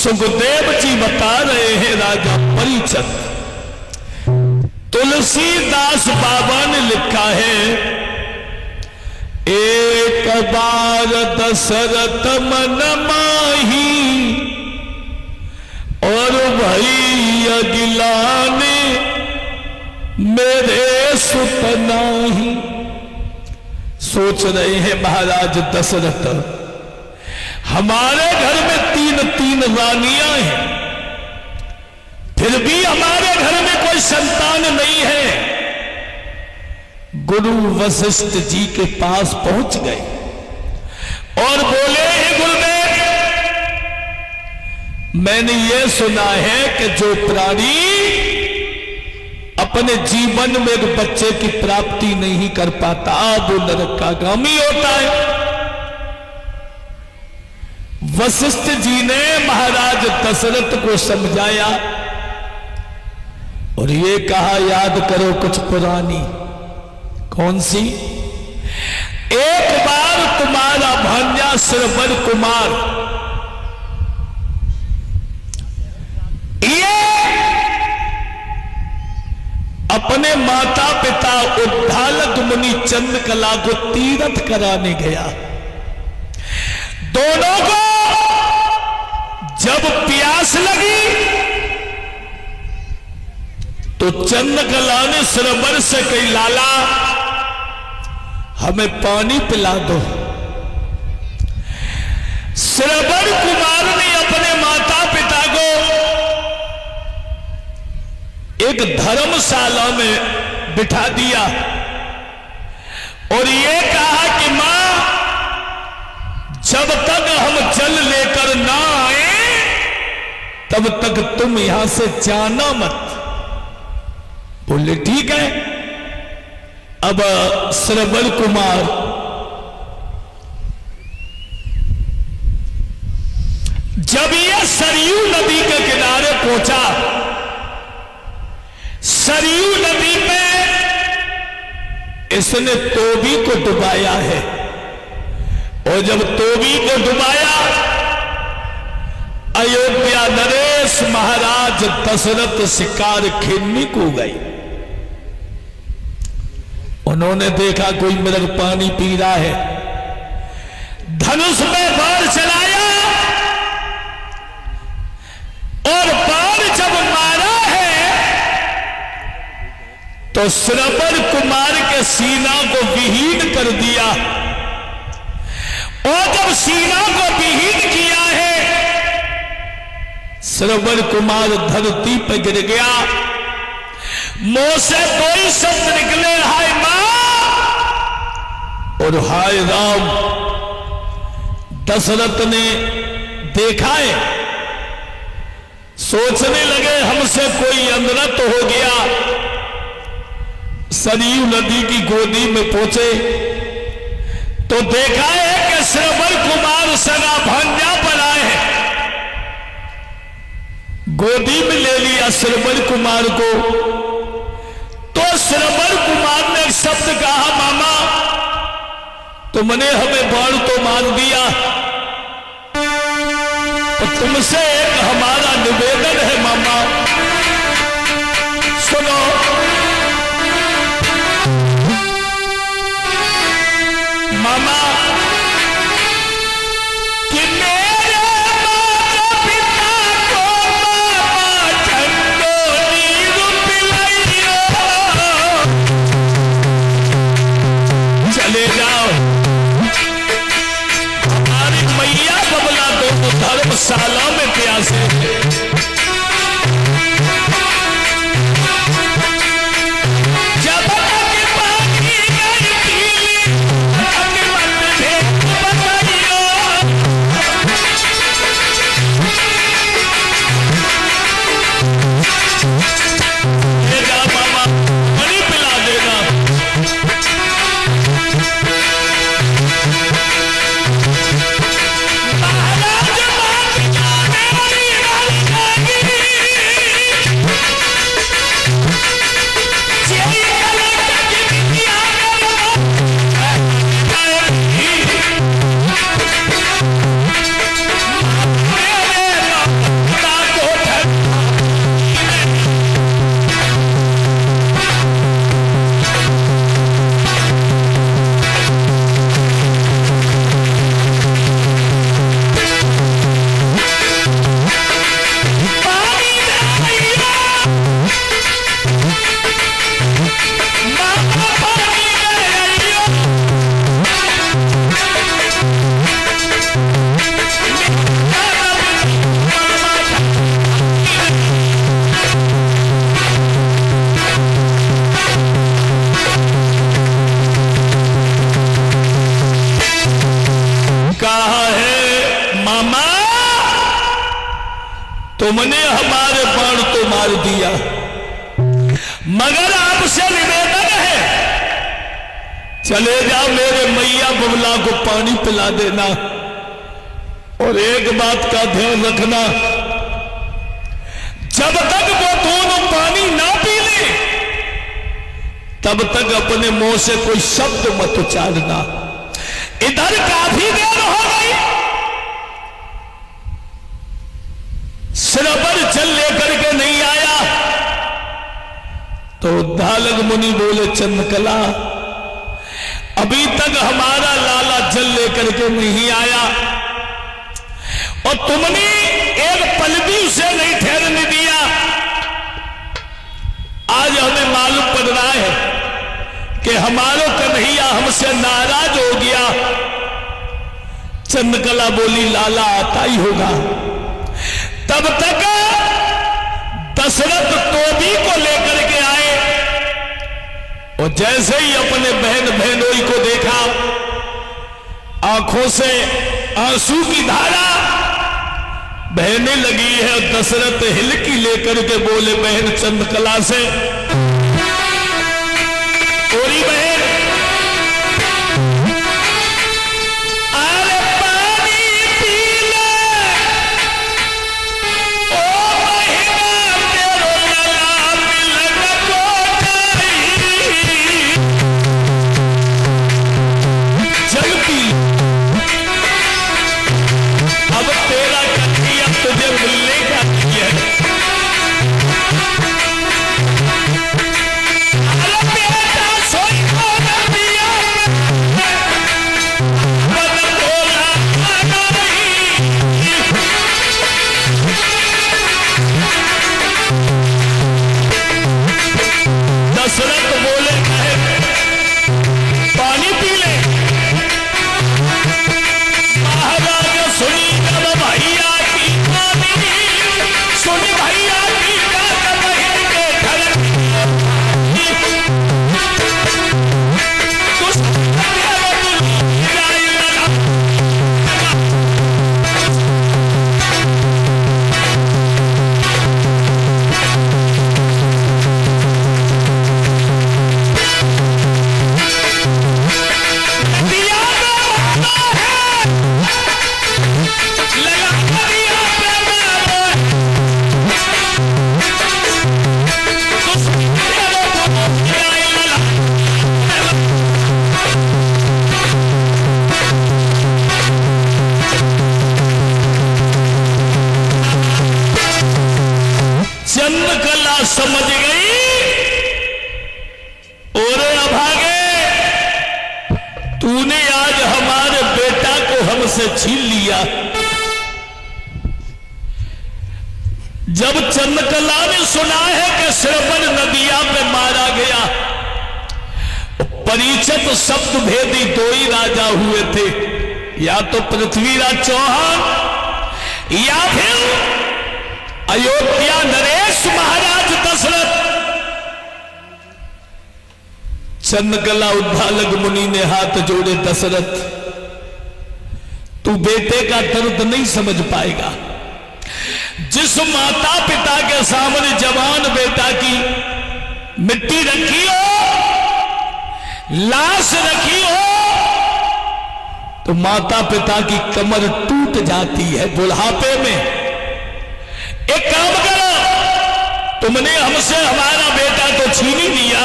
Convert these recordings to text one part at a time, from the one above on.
सुखदेव जी बता रहे हैं राजा परीक्षित, तुलसीदास बाबा ने लिखा है, एक बार दशरथ मन माही और भई अगिलाने मेरे सुत नाही। सोच रहे हैं महाराज दशरथ, हमारे घर में तीन तीन रानियां हैं, फिर भी हमारे घर में कोई संतान नहीं है। गुरु वशिष्ठ जी के पास पहुंच गए और बोले, हे गुरुदेव, मैंने ये सुना है कि जो प्राणी अपने जीवन में एक बच्चे की प्राप्ति नहीं कर पाता वो नरक का गामी होता है। वशिष्ठ जी ने महाराज दशरथ को समझाया और ये कहा, याद करो कुछ पुरानी। कौन सी? एक बार तुम्हारा भांजा श्रवण कुमार ये अपने माता पिता उद्धालक मुनि चंद्रकला को तीर्थ कराने गया। दोनों को जब प्यास लगी तो चंद्रकला ने श्रवण से कही, लाला हमें पानी पिला दो। श्रवण कुमार ने अपने माता पिता को एक धर्मशाला में बिठा दिया और ये कहा कि मां, जब तक हम जल लेकर ना आए तब तक तुम यहां से जाना मत। बोले ठीक है। अब श्रवण कुमार जब यह सरयू नदी के किनारे पहुंचा, सरयू नदी में इसने तोबी को डुबाया है और जब तोबी को डुबाया, अयोध्या नरेश महाराज दशरथ शिकार खेलने को गए। उन्होंने देखा कोई मेरा पानी पी रहा है, धनुष में बाण चलाया और बाण जब मारा है तो श्रवण कुमार के सीना को विहीन कर दिया और जब सीना को विहीन किया है, श्रवण कुमार धरती पर गिर गया। मुंह से दो ही शब्द निकले, हाय मां और हाय राम। दशरथ ने देखा है, सोचने लगे हमसे कोई अनर्थ हो गया। सरयू नदी की गोदी में पहुंचे तो देखा है कि श्रवण कुमार सगा भांजा पर आए हैं। गोदी में ले लिया श्रवण कुमार को तो श्रवण कुमार ने एक शब्द कहा, मामा तुमने हमें बाण तो मार दिया, तो तुमसे एक हमारा निवेदन है मामा, सुनो। मामा कि मेरे माता पिता को मामा चंदोनी पिलाइयो, चले जाओ हमारी मैया बबला दो धर्मशाला में प्यासे थे। महाराज तुमने हमारे बाण तो मार दिया, मगर आपसे निवेदन है, चले जाओ मेरे मैया बबला को पानी पिला देना। और एक बात का ध्यान रखना, जब तक वो दोनों पानी ना पी ले तब तक अपने मुंह से कोई शब्द मत उच्चारना। इधर काफी देर हो गई, श्रवण जल लेकर के नहीं आया, तो उद्धालक मुनि बोले चंद्रकला अभी तक हमारा लाला जल लेकर के नहीं आया और तुमने एक पल भी उसे नहीं ठहरने दिया। आज हमें मालूम पड़ रहा है कि हमारा कन्हैया हमसे नाराज हो गया। चंद्रकला बोली लाला आता ही होगा। तब तक दशरथ तोबी को लेकर के आए और जैसे ही अपने बहन बहनोई को देखा, आंखों से आंसू की धारा बहने लगी है। दशरथ हिलकी लेकर के बोले बहन चंद्रकला से, ओरी बहन अरे पानी पी ले, ओ महीना तेरो लला मिलन को चाहिए, जल पी अब तेरा कन्हैया तुझे मिलने का है। दशरथ बोले पानी पी ले। महाराज सुनी जब भैया की कहानी, सुनी भैया की बात बहन के घर चंद्रकला समझ गई और अभागे तूने आज हमारे बेटा को हमसे छीन लिया। जब चंद्रकला ने सुना है कि श्रवण नदिया पे मारा गया, परिचित शब्द भेदी दो ही राजा हुए थे, या तो पृथ्वीराज चौहान या फिर अयोध्या नरेश महाराज दशरथ। चंद्रकला उद्धालक मुनि ने हाथ जोड़े, दशरथ तू बेटे का दर्द नहीं समझ पाएगा। जिस माता पिता के सामने जवान बेटा की मिट्टी रखी हो, लाश रखी हो, तो माता पिता की कमर टूट जाती है बुढ़ापे में। एक काम करो, तुमने हमसे हमारा बेटा तो छीन ही लिया,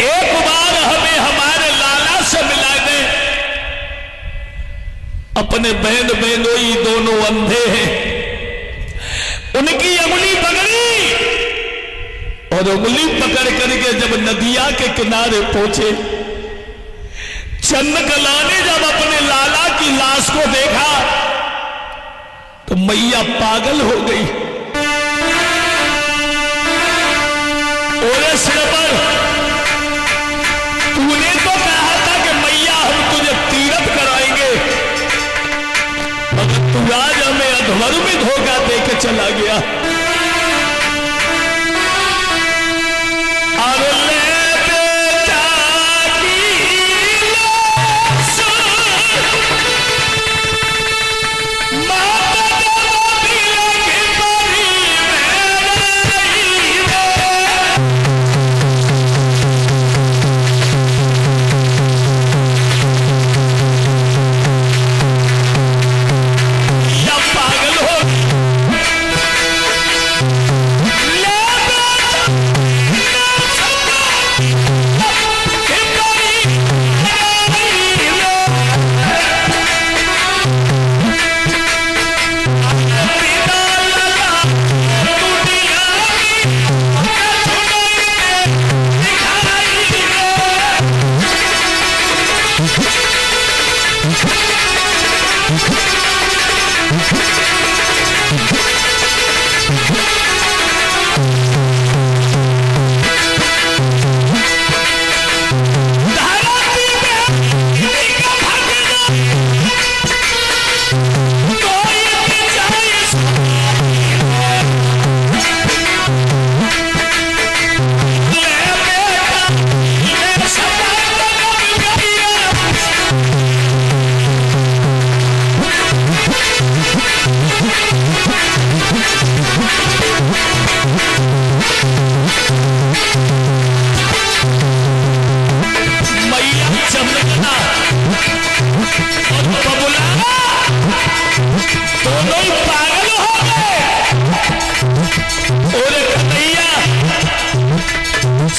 एक बार हमें हमारे लाला से मिला दे। अपने बहन बहनोई दोनों अंधे हैं, उनकी अंगुली पकड़ी और उंगली पकड़ करके जब नदिया के किनारे पहुंचे, चंद्रकला ने जब अपने लाला की लाश को देखा तो मैया पागल हो गई। ओरे श्रवण, तूने तो कहा था कि मैया हम तुझे तीरथ कराएंगे, मगर तू आज हमें अधमर में धोखा दे के चला गया। मां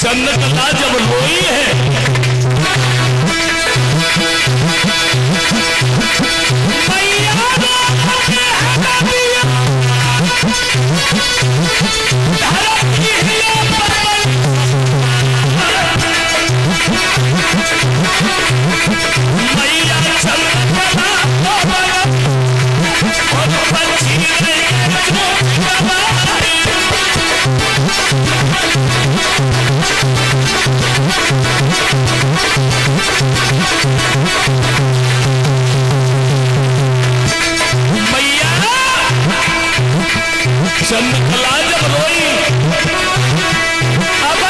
चंद्रकला जब रोई है, मैया चंद्रकला और पंछी चंद्रकला जब रोई, अब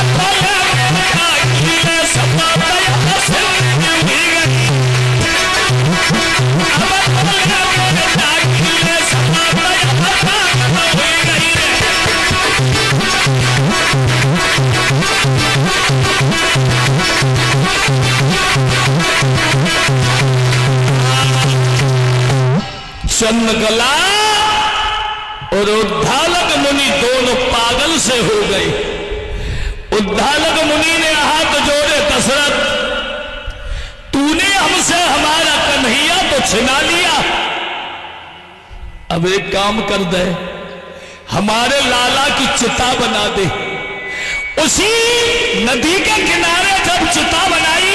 चंद्रकला और उद्धालक मुनि दोनों पागल से हो गए। उद्धालक मुनि ने हाथ जोड़े, दशरथ तूने हमसे हमारा कन्हैया तो छिना लिया, अब एक काम कर दे, हमारे लाला की चिता बना दे। उसी नदी के किनारे जब चिता बनाई,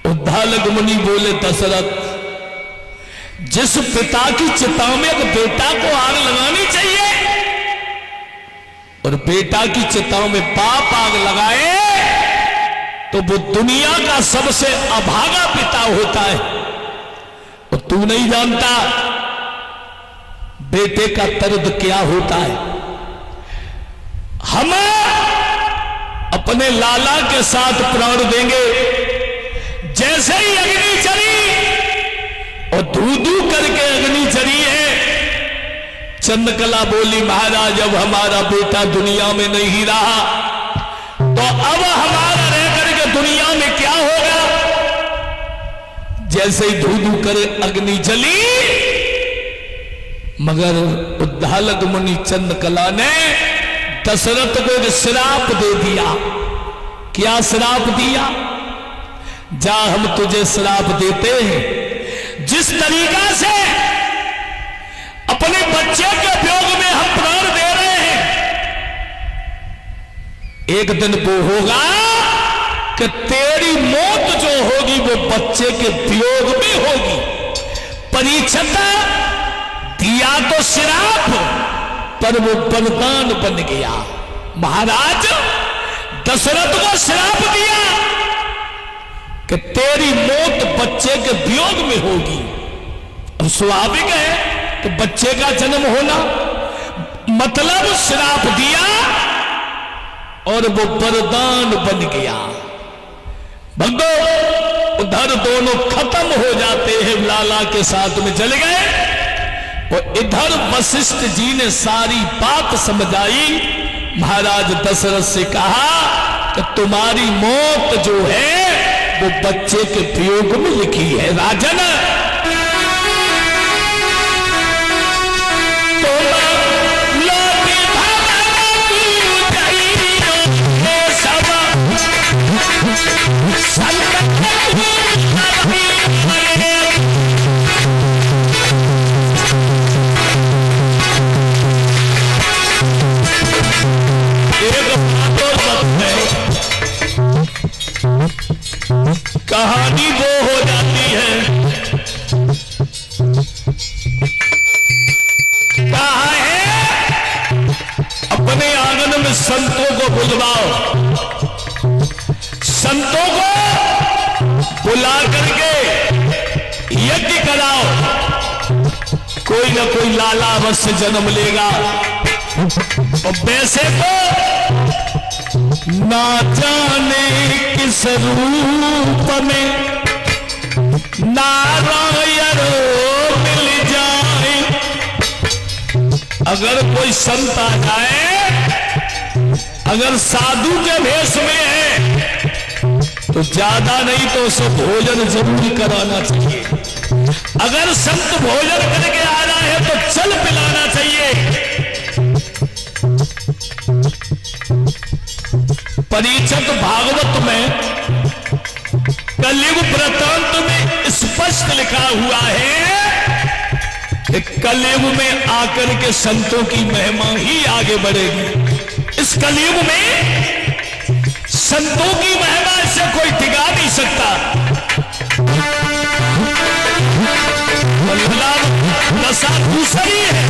उद्धालक मुनि बोले, दशरथ जिस पिता की चिता में एक बेटा को आग लगानी चाहिए और बेटा की चिता में बाप आग लगाए तो वो दुनिया का सबसे अभागा पिता होता है। और तू नहीं जानता बेटे का दर्द क्या होता है। हम अपने लाला के साथ प्राण देंगे, जैसे ही अग्नि चली और धू-धू करके अग्नि चली है, चंद्रकला बोली, महाराज अब हमारा बेटा दुनिया में नहीं रहा तो अब हमारा रह करके दुनिया में क्या होगा। जैसे ही धू-धू कर अग्नि जली, मगर उद्धालक मुनि चंद्रकला ने दशरथ को एक श्राप दे दिया। क्या श्राप दिया? जा हम तुझे श्राप देते हैं, जिस तरीका से अपने बच्चे के वियोग में हम प्राण दे रहे हैं, एक दिन वो होगा कि तेरी मौत जो होगी वो बच्चे के वियोग में होगी। परीक्षित दिया तो श्राप, पर वो वरदान बन गया। महाराज दशरथ को श्राप दिया कि तेरी मौत बच्चे के वियोग में होगी। अब स्वाभाविक है कि बच्चे का जन्म होना, मतलब श्राप दिया और वो वरदान बन गया। बंदो उधर दोनों खत्म हो जाते हैं, लाला के साथ में चले गए और इधर वशिष्ठ जी ने सारी बात समझाई। महाराज दशरथ से कहा कि तुम्हारी मौत जो है वो बच्चे के वियोग में लिखी है। राजन कहानी वो हो जाती है, कहा है अपने आंगन में संतों को बुलवाओ, संतों को बुला करके यज्ञ कराओ, कोई ना कोई लाला अवश्य जन्म लेगा। और वैसे तो ना जाने किस रूप में नारायण मिल जाए। अगर कोई संत आ जाए, अगर साधु के भेष में है तो ज्यादा नहीं तो उसे भोजन जरूर कराना चाहिए। अगर संत भोजन करके आ रहा है तो चल पिलाना चाहिए। परिषद भागवत में कलयुग वृत्तांत में स्पष्ट लिखा हुआ है कि कलयुग में आकर के संतों की महिमा ही आगे बढ़ेगी। इस कलयुग में संतों की महिमा से कोई टिका नहीं सकता। दशा दूसरी है।